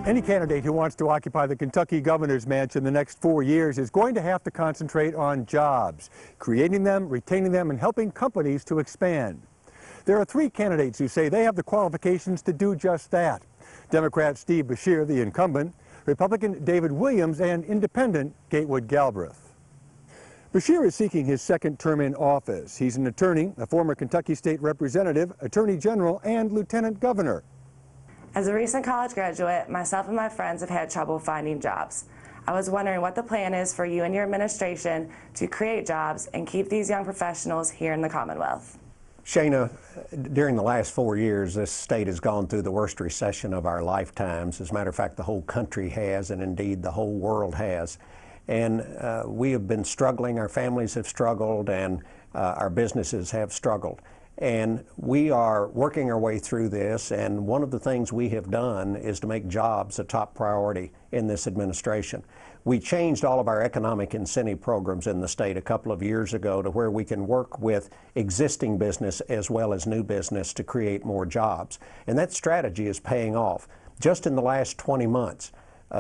Any candidate who wants to occupy the Kentucky governor's mansion the next 4 years is going to have to concentrate on jobs, creating them, retaining them, and helping companies to expand. There are 3 candidates who say they have the qualifications to do just that. Democrat Steve Beshear, the incumbent, Republican David Williams, and Independent Gatewood Galbraith. Beshear is seeking his 2nd term in office. He's an attorney, a former Kentucky State Representative, Attorney General, and Lieutenant Governor. As a recent college graduate, myself and my friends have had trouble finding jobs. I was wondering what the plan is for you and your administration to create jobs and keep these young professionals here in the Commonwealth. Shayna, during the last 4 years, this state has gone through the worst recession of our lifetimes. As a matter of fact, the whole country has, and indeed the whole world has. And we have been struggling, our families have struggled, and our businesses have struggled. And we are working our way through this, and one of the things we have done is to make jobs a top priority in this administration. We changed all of our economic incentive programs in the state a couple of years ago to where we can work with existing business as well as new business to create more jobs. And that strategy is paying off. Just in the last 20 months,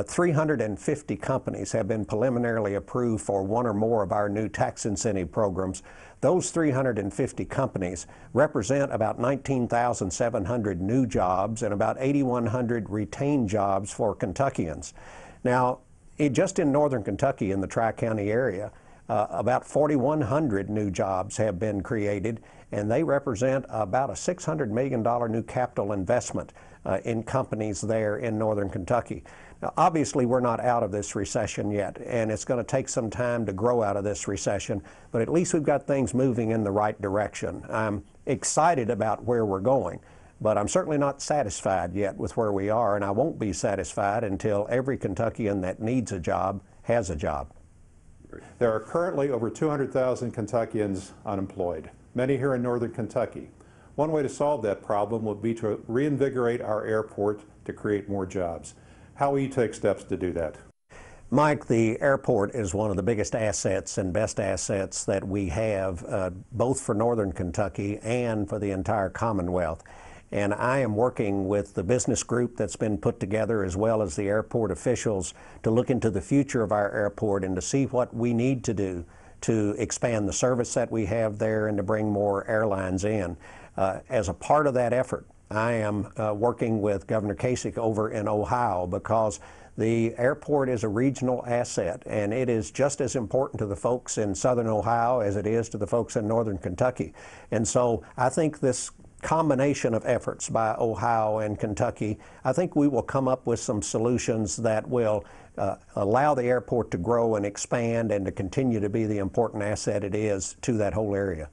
350 companies have been preliminarily approved for one or more of our new tax incentive programs. Those 350 companies represent about 19,700 new jobs and about 8,100 retained jobs for Kentuckians. Now, just in northern Kentucky, in the Tri-County area, about 4,100 new jobs have been created, and they represent about a $600 million new capital investment in companies there in northern Kentucky. Now, obviously, we're not out of this recession yet, and it's going to take some time to grow out of this recession, but at least we've got things moving in the right direction. I'm excited about where we're going, but I'm certainly not satisfied yet with where we are, and I won't be satisfied until every Kentuckian that needs a job has a job. There are currently over 200,000 Kentuckians unemployed, many here in northern Kentucky. One way to solve that problem would be to reinvigorate our airport to create more jobs. How will you take steps to do that? Mike, the airport is one of the biggest assets and best assets that we have, both for northern Kentucky and for the entire Commonwealth. And I am working with the business group that's been put together as well as the airport officials to look into the future of our airport and to see what we need to do to expand the service that we have there and to bring more airlines in. As a part of that effort, I am working with Governor Kasich over in Ohio because the airport is a regional asset, and it is just as important to the folks in southern Ohio as it is to the folks in northern Kentucky. And so I think this combination of efforts by Ohio and Kentucky, I think we will come up with some solutions that will allow the airport to grow and expand and to continue to be the important asset it is to that whole area.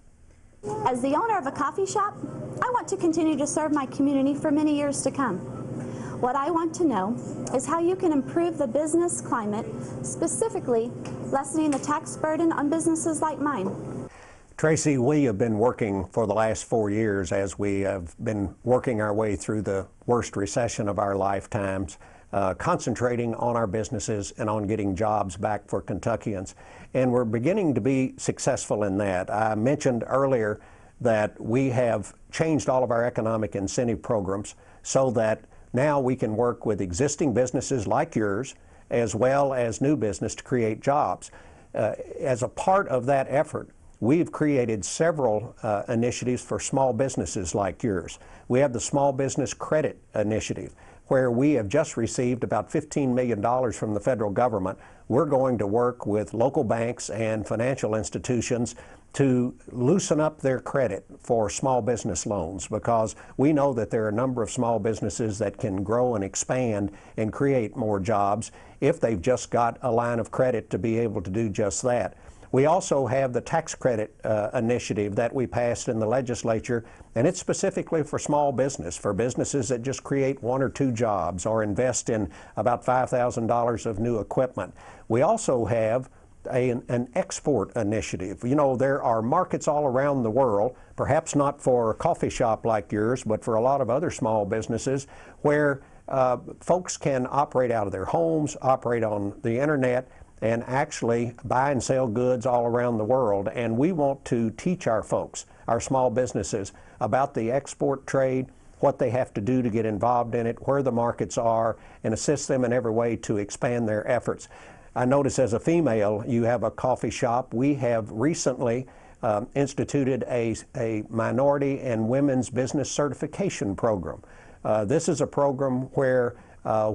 As the owner of a coffee shop, I want to continue to serve my community for many years to come. What I want to know is how you can improve the business climate, specifically lessening the tax burden on businesses like mine. Tracy, we have been working for the last 4 years as we have been working our way through the worst recession of our lifetimes, concentrating on our businesses and on getting jobs back for Kentuckians. And we're beginning to be successful in that. I mentioned earlier that we have changed all of our economic incentive programs so that now we can work with existing businesses like yours as well as new business to create jobs. As a part of that effort, we've created several initiatives for small businesses like yours. We have the Small Business Credit Initiative, where we have just received about $15 million from the federal government. We're going to work with local banks and financial institutions to loosen up their credit for small business loans, because we know that there are a number of small businesses that can grow and expand and create more jobs if they've just got a line of credit to be able to do just that. We also have the tax credit initiative that we passed in the legislature, and it's specifically for small business, for businesses that just create 1 or 2 jobs or invest in about $5,000 of new equipment. We also have an export initiative. You know, there are markets all around the world, perhaps not for a coffee shop like yours, but for a lot of other small businesses where folks can operate out of their homes, operate on the internet, and actually buy and sell goods all around the world. And we want to teach our folks, our small businesses, about the export trade, what they have to do to get involved in it, where the markets are, and assist them in every way to expand their efforts. I notice as a female, you have a coffee shop. We have recently instituted a minority and women's business certification program. This is a program where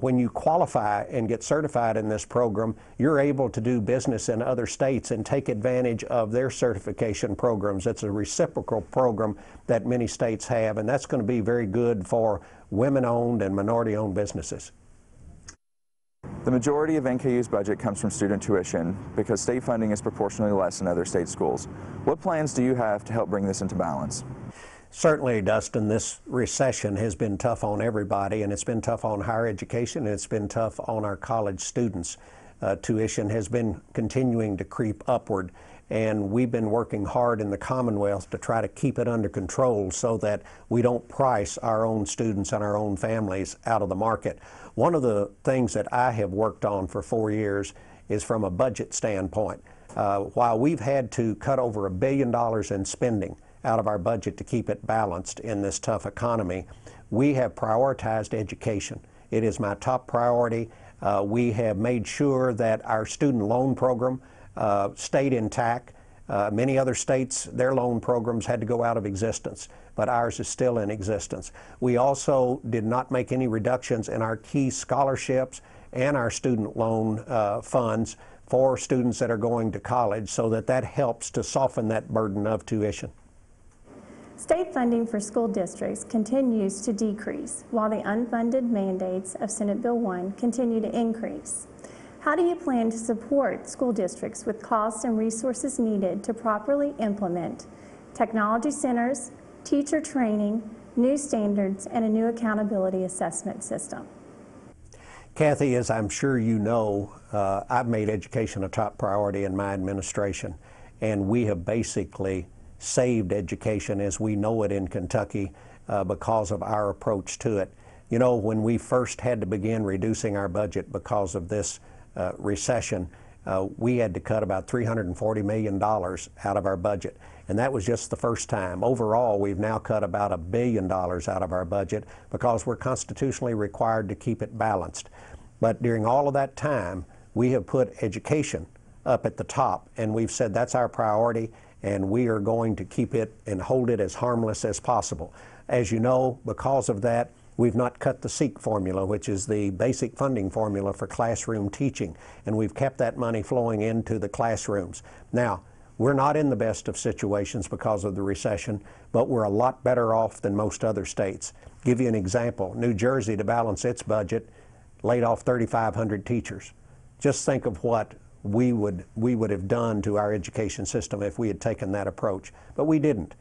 when you qualify and get certified in this program, you're able to do business in other states and take advantage of their certification programs. It's a reciprocal program that many states have, and that's going to be very good for women-owned and minority-owned businesses. The majority of NKU's budget comes from student tuition because state funding is proportionally less in other state schools. What plans do you have to help bring this into balance? Certainly, Dustin, this recession has been tough on everybody, and it's been tough on higher education, and it's been tough on our college students. Tuition has been continuing to creep upward, and we've been working hard in the Commonwealth to try to keep it under control so that we don't price our own students and our own families out of the market. One of the things that I have worked on for 4 years is from a budget standpoint. While we've had to cut over $1 billion in spending out of our budget to keep it balanced in this tough economy, we have prioritized education. It is my top priority. We have made sure that our student loan program stayed intact. Many other states, their loan programs had to go out of existence, but ours is still in existence. We also did not make any reductions in our key scholarships and our student loan funds for students that are going to college, so that helps to soften that burden of tuition. State funding for school districts continues to decrease, while the unfunded mandates of Senate Bill 1 continue to increase. How do you plan to support school districts with costs and resources needed to properly implement technology centers, teacher training, new standards, and a new accountability assessment system? Kathy, as I'm sure you know, I've made education a top priority in my administration, and we have basically saved education as we know it in Kentucky because of our approach to it. You know, when we first had to begin reducing our budget because of this recession, we had to cut about $340 million out of our budget, and that was just the first time. Overall, we've now cut about $1 billion out of our budget because we're constitutionally required to keep it balanced. But during all of that time, we have put education up at the top, and we've said that's our priority, and we are going to keep it and hold it as harmless as possible. As you know, because of that, we've not cut the SEEK formula, which is the basic funding formula for classroom teaching, and we've kept that money flowing into the classrooms. Now, we're not in the best of situations because of the recession, but we're a lot better off than most other states. Give you an example, New Jersey, to balance its budget, laid off 3,500 teachers. Just think of what we would have done to our education system if we had taken that approach, but we didn't.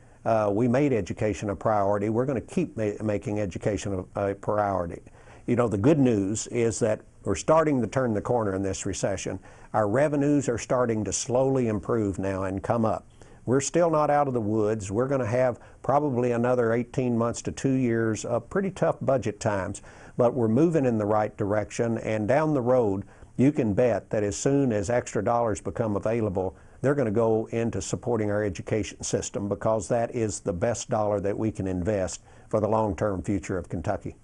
We made education a priority. We're going to keep making education a priority. You know, the good news is that we're starting to turn the corner in this recession. Our revenues are starting to slowly improve now and come up. We're still not out of the woods. We're going to have probably another 18 months to 2 years of pretty tough budget times, but we're moving in the right direction, and down the road, you can bet that as soon as extra dollars become available, they're going to go into supporting our education system, because that is the best dollar that we can invest for the long-term future of Kentucky.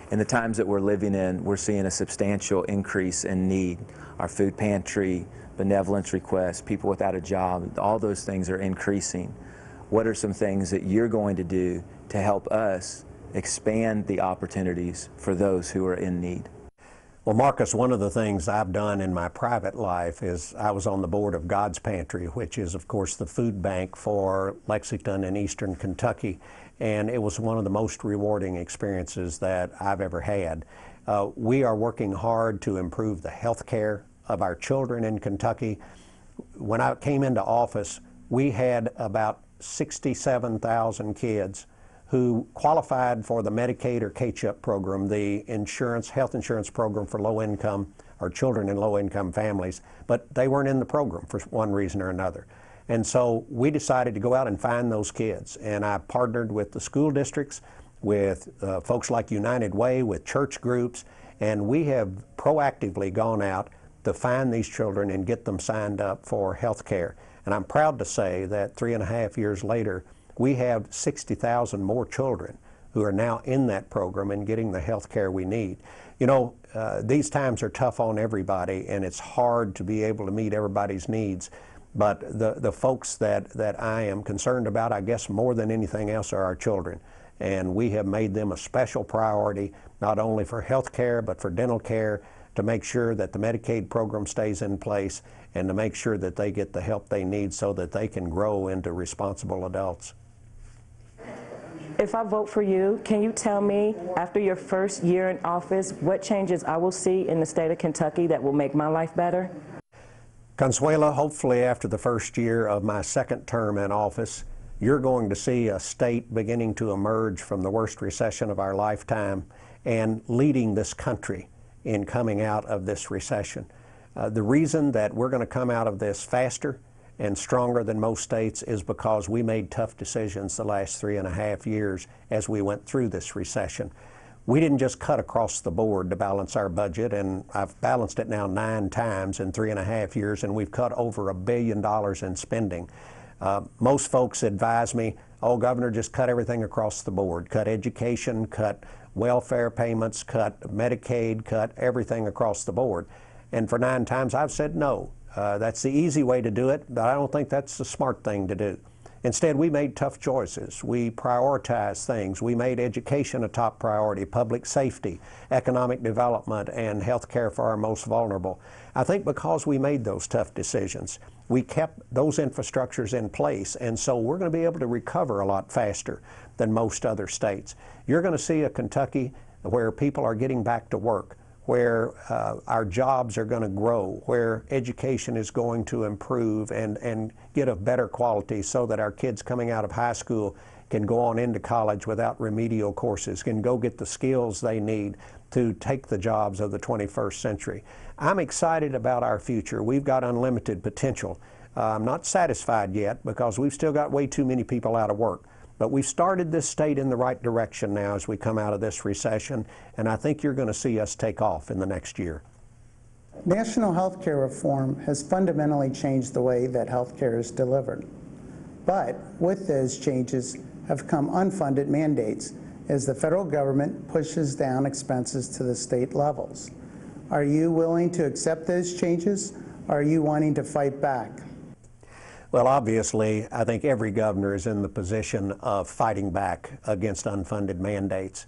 In the times that we're living in, we're seeing a substantial increase in need. Our food pantry, benevolence requests, people without a job, all those things are increasing. What are some things that you're going to do to help us expand the opportunities for those who are in need? Well, Marcus, one of the things I've done in my private life is I was on the board of God's Pantry, which is, of course, the food bank for Lexington and Eastern Kentucky, and it was one of the most rewarding experiences that I've ever had. We are working hard to improve the health care of our children in Kentucky. When I came into office, we had about 67,000 kids who qualified for the Medicaid or K-CHIP program, the health insurance program for low-income or children in low-income families, but they weren't in the program for one reason or another. And so we decided to go out and find those kids, and I partnered with the school districts, with folks like United Way, with church groups, and we have proactively gone out to find these children and get them signed up for health care. And I'm proud to say that 3.5 years later, we have 60,000 more children who are now in that program and getting the health care we need. You know, these times are tough on everybody, and it's hard to be able to meet everybody's needs. But the folks that I am concerned about, I guess more than anything else, are our children. And we have made them a special priority, not only for health care, but for dental care, to make sure that the Medicaid program stays in place and to make sure that they get the help they need so that they can grow into responsible adults. If I vote for you, can you tell me, after your first year in office, what changes I will see in the state of Kentucky that will make my life better? Consuela, hopefully after the first year of my second term in office, you're going to see a state beginning to emerge from the worst recession of our lifetime and leading this country in coming out of this recession. The reason that we're going to come out of this faster and stronger than most states is because we made tough decisions the last 3.5 years as we went through this recession. We didn't just cut across the board to balance our budget, and I've balanced it now 9 times in 3.5 years, and we've cut over $1 billion in spending. Most folks advise me, oh, Governor, just cut everything across the board. Cut education, cut welfare payments, cut Medicaid, cut everything across the board. And for 9 times I've said no. That's the easy way to do it, but I don't think that's the smart thing to do. Instead, we made tough choices. We prioritized things. We made education a top priority, public safety, economic development, and health care for our most vulnerable. I think because we made those tough decisions, we kept those infrastructures in place, and so we're going to be able to recover a lot faster than most other states. You're going to see a Kentucky where people are getting back to work, where our jobs are going to grow, where education is going to improve and get a better quality so that our kids coming out of high school can go on into college without remedial courses, can go get the skills they need to take the jobs of the 21st century. I'm excited about our future. We've got unlimited potential. I'm not satisfied yet because we've still got way too many people out of work. But we've started this state in the right direction now as we come out of this recession, and I think you're going to see us take off in the next year. National health care reform has fundamentally changed the way that health care is delivered. But with those changes have come unfunded mandates as the federal government pushes down expenses to the state levels. Are you willing to accept those changes, or are you wanting to fight back? Well, obviously, I think every governor is in the position of fighting back against unfunded mandates.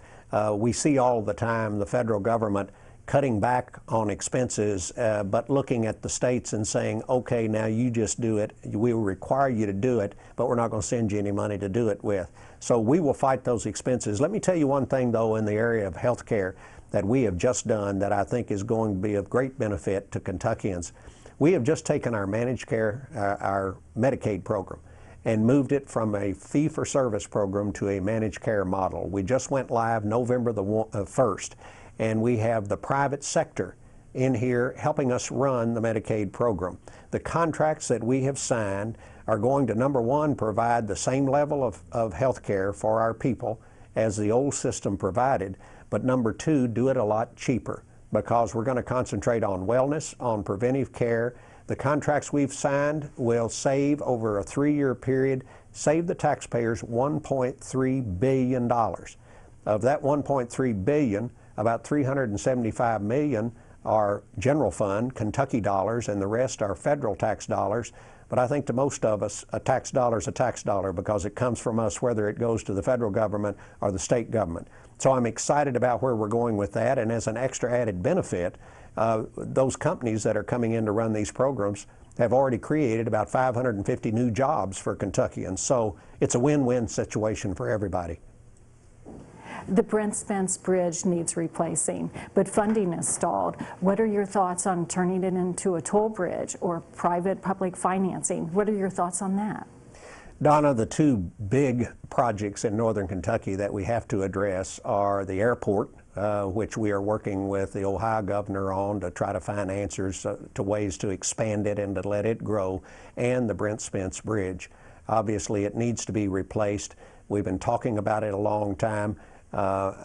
We see all the time the federal government cutting back on expenses, but looking at the states and saying, okay, now you just do it. We will require you to do it, but we're not going to send you any money to do it with. So we will fight those expenses. Let me tell you one thing, though, in the area of health care that we have just done that I think is going to be of great benefit to Kentuckians. We have just taken our managed care, our Medicaid program, and moved it from a fee-for-service program to a managed care model. We just went live November the 1st, and we have the private sector in here helping us run the Medicaid program. The contracts that we have signed are going to, number one, provide the same level of health care for our people as the old system provided, but number two, do it a lot cheaper, because we're going to concentrate on wellness, on preventive care. The contracts we've signed will save over a 3-year period, save the taxpayers $1.3 billion. Of that $1.3 billion, about $375 million are general fund, Kentucky dollars, and the rest are federal tax dollars. But I think to most of us, a tax dollar is a tax dollar because it comes from us whether it goes to the federal government or the state government. So I'm excited about where we're going with that, and as an extra added benefit, those companies that are coming in to run these programs have already created about 550 new jobs for Kentuckians. So it's a win-win situation for everybody. The Brent Spence Bridge needs replacing, but funding is stalled. What are your thoughts on turning it into a toll bridge or private-public financing? What are your thoughts on that? Donna, the two big projects in northern Kentucky that we have to address are the airport, which we are working with the Ohio governor on to try to find answers to ways to expand it and to let it grow, and the Brent Spence Bridge. Obviously, it needs to be replaced. We've been talking about it a long time.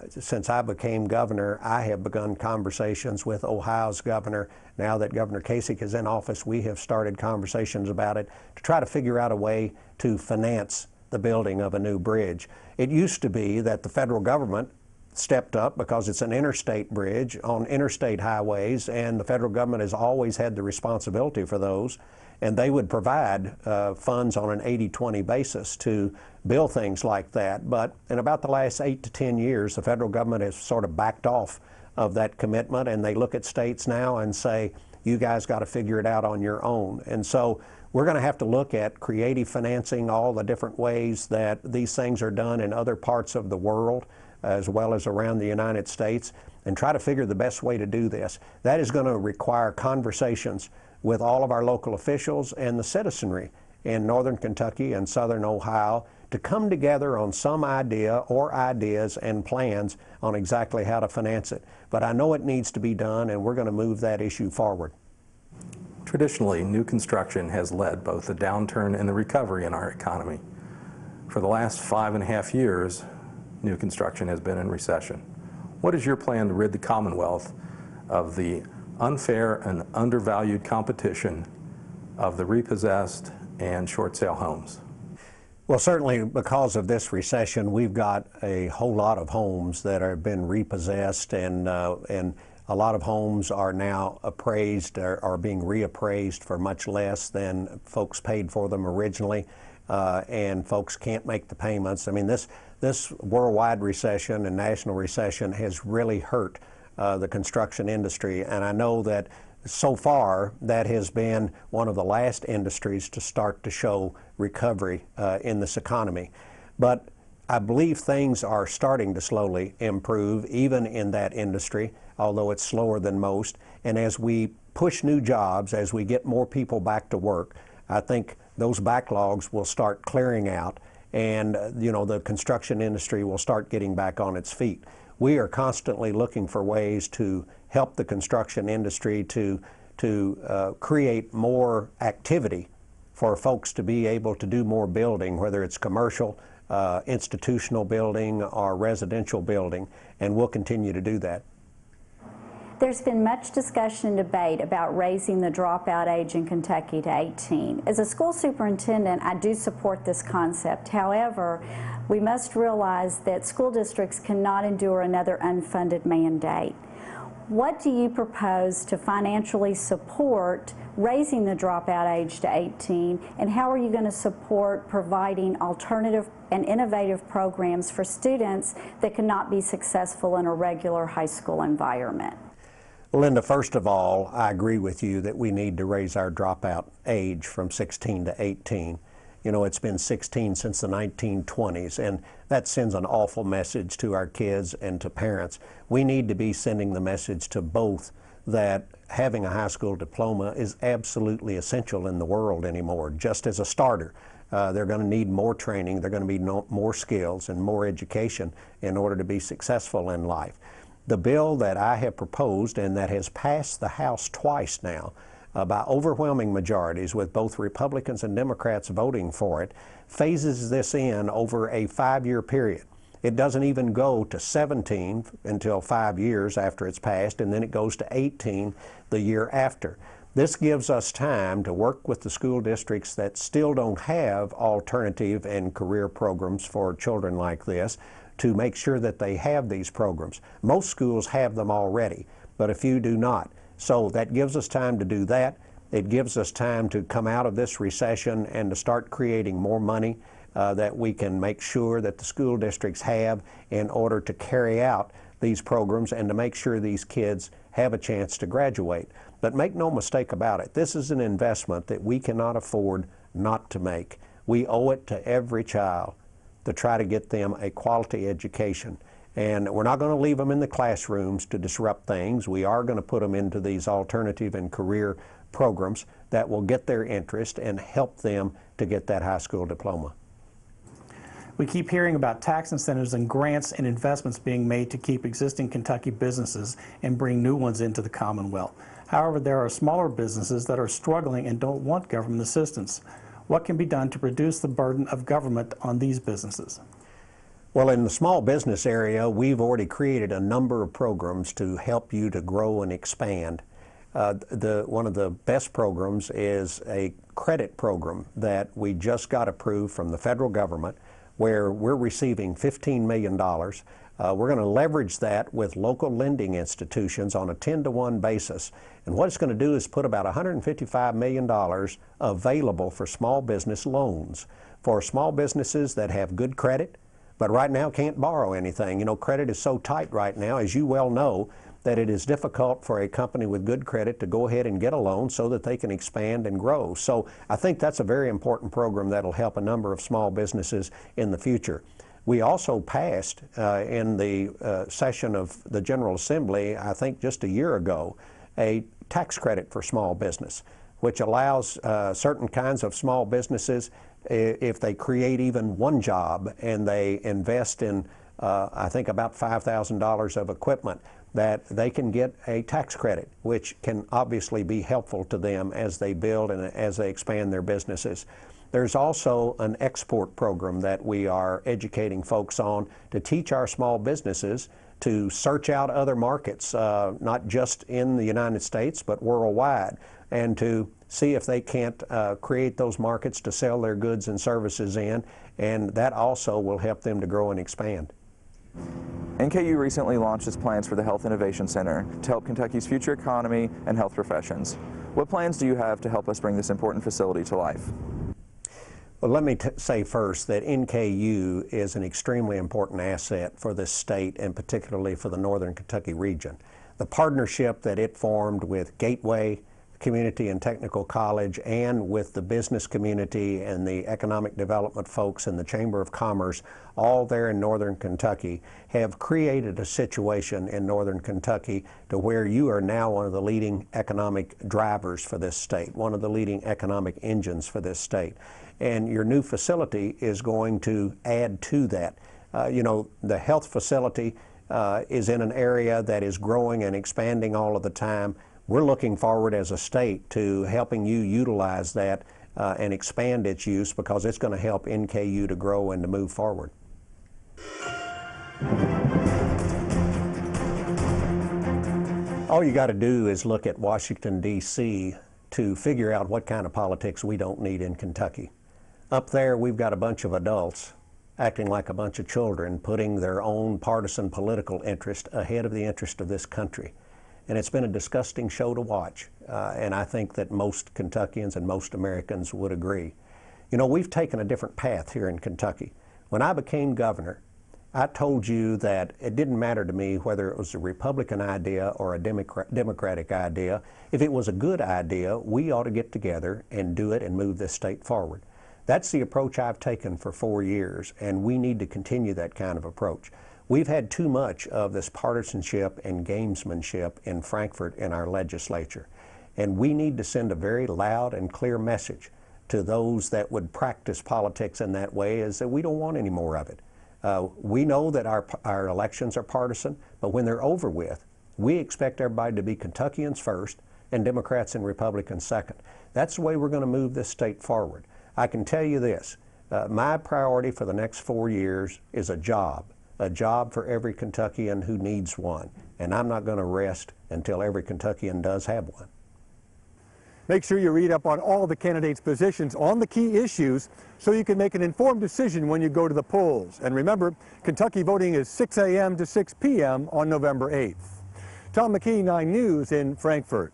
Since I became governor, I have begun conversations with Ohio's governor. Now that Governor Kasich is in office, we have started conversations about it to try to figure out a way to finance the building of a new bridge. It used to be that the federal government stepped up because it's an interstate bridge on interstate highways, and the federal government has always had the responsibility for those, and they would provide funds on an 80-20 basis to build things like that. But in about the last 8 to 10 years, the federal government has sort of backed off of that commitment, and they look at states now and say, you guys got to figure it out on your own. And so we're going to have to look at creative financing, all the different ways that these things are done in other parts of the world, as well as around the United States, and try to figure the best way to do this. That is going to require conversations with all of our local officials and the citizenry in northern Kentucky and southern Ohio to come together on some idea or ideas and plans on exactly how to finance it. But I know it needs to be done, and we're going to move that issue forward. Traditionally, new construction has led both the downturn and the recovery in our economy. For the last 5.5 years, new construction has been in recession. What is your plan to rid the Commonwealth of the unfair and undervalued competition of the repossessed and short sale homes? Well, certainly because of this recession, we've got a whole lot of homes that have been repossessed, and a lot of homes are now appraised, are being reappraised for much less than folks paid for them originally, and folks can't make the payments. I mean, this worldwide recession and national recession has really hurt the construction industry, and I know that so far that has been one of the last industries to start to show recovery in this economy. But I believe things are starting to slowly improve even in that industry, although it's slower than most. And as we push new jobs, as we get more people back to work, I think those backlogs will start clearing out, and the construction industry will start getting back on its feet. We are constantly looking for ways to help the construction industry to create more activity for folks to be able to do more building, whether it's commercial, institutional building, or residential building, and we'll continue to do that. There's been much discussion and debate about raising the dropout age in Kentucky to 18. As a school superintendent, I do support this concept. However, we must realize that school districts cannot endure another unfunded mandate. What do you propose to financially support raising the dropout age to 18, and how are you going to support providing alternative and innovative programs for students that cannot be successful in a regular high school environment? Well, Lynda, first of all, I agree with you that we need to raise our dropout age from 16 to 18. You know, it's been 16 since the 1920s, and that sends an awful message to our kids and to parents. We need to be sending the message to both that having a high school diploma is absolutely essential in the world anymore, just as a starter. They're going to need more training, they're going to need more skills and more education in order to be successful in life. The bill that I have proposed and that has passed the House twice now, by overwhelming majorities with both Republicans and Democrats voting for it, phases this in over a 5-year period. It doesn't even go to 17 until 5 years after it's passed, and then it goes to 18 the year after. This gives us time to work with the school districts that still don't have alternative and career programs for children like this to make sure that they have these programs. Most schools have them already, but a few do not. So that gives us time to do that. It gives us time to come out of this recession and to start creating more money that we can make sure that the school districts have in order to carry out these programs and to make sure these kids have a chance to graduate. But make no mistake about it, this is an investment that we cannot afford not to make. We owe it to every child to try to get them a quality education. And we're not going to leave them in the classrooms to disrupt things. We are going to put them into these alternative and career programs that will get their interest and help them to get that high school diploma. We keep hearing about tax incentives and grants and investments being made to keep existing Kentucky businesses and bring new ones into the Commonwealth. However, there are smaller businesses that are struggling and don't want government assistance. What can be done to reduce the burden of government on these businesses? Well, in the small business area, we've already created a number of programs to help you to grow and expand. One of the best programs is a credit program that we just got approved from the federal government, where we're receiving $15 million. We're going to leverage that with local lending institutions on a 10-to-1 basis. And what it's going to do is put about $155 million available for small business loans for small businesses that have good credit, but right now can't borrow anything. You know, credit is so tight right now, as you well know, that it is difficult for a company with good credit to go ahead and get a loan so that they can expand and grow. So I think that's a very important program that'll help a number of small businesses in the future. We also passed in the session of the General Assembly, I think just a year ago, a tax credit for small business, which allows certain kinds of small businesses, if they create even one job and they invest in, I think, about $5,000 of equipment, that they can get a tax credit, which can obviously be helpful to them as they build and as they expand their businesses. There's also an export program that we are educating folks on to teach our small businesses to search out other markets, not just in the United States, but worldwide, and to see if they can't create those markets to sell their goods and services in, and that also will help them to grow and expand. NKU recently launched its plans for the Health Innovation Center to help Kentucky's future economy and health professions. What plans do you have to help us bring this important facility to life? Well, let me say first that NKU is an extremely important asset for this state and particularly for the Northern Kentucky region. The partnership that it formed with Gateway Community and Technical College and with the business community and the economic development folks and the Chamber of Commerce, all there in Northern Kentucky, have created a situation in Northern Kentucky to where you are now one of the leading economic drivers for this state, one of the leading economic engines for this state. And your new facility is going to add to that. You know, the health facility is in an area that is growing and expanding all of the time. We're looking forward as a state to helping you utilize that and expand its use, because it's going to help NKU to grow and to move forward. All you got to do is look at Washington, D.C. to figure out what kind of politics we don't need in Kentucky. Up there, we've got a bunch of adults acting like a bunch of children, putting their own partisan political interest ahead of the interest of this country. And it's been a disgusting show to watch, and I think that most Kentuckians and most Americans would agree. You know, we've taken a different path here in Kentucky. When I became governor, I told you that it didn't matter to me whether it was a Republican idea or a Democratic idea. If it was a good idea, we ought to get together and do it and move this state forward. That's the approach I've taken for 4 years, and we need to continue that kind of approach. We've had too much of this partisanship and gamesmanship in Frankfort in our legislature, and we need to send a very loud and clear message to those that would practice politics in that way, is that we don't want any more of it. We know that our elections are partisan, but when they're over with, we expect everybody to be Kentuckians first and Democrats and Republicans second. That's the way we're going to move this state forward. I can tell you this, my priority for the next 4 years is a job for every Kentuckian who needs one, and I'm not going to rest until every Kentuckian does have one. Make sure you read up on all the candidates' positions on the key issues so you can make an informed decision when you go to the polls. And remember, Kentucky voting is 6 a.m. to 6 p.m. on November 8th. Tom McKee, 9 News in Frankfort.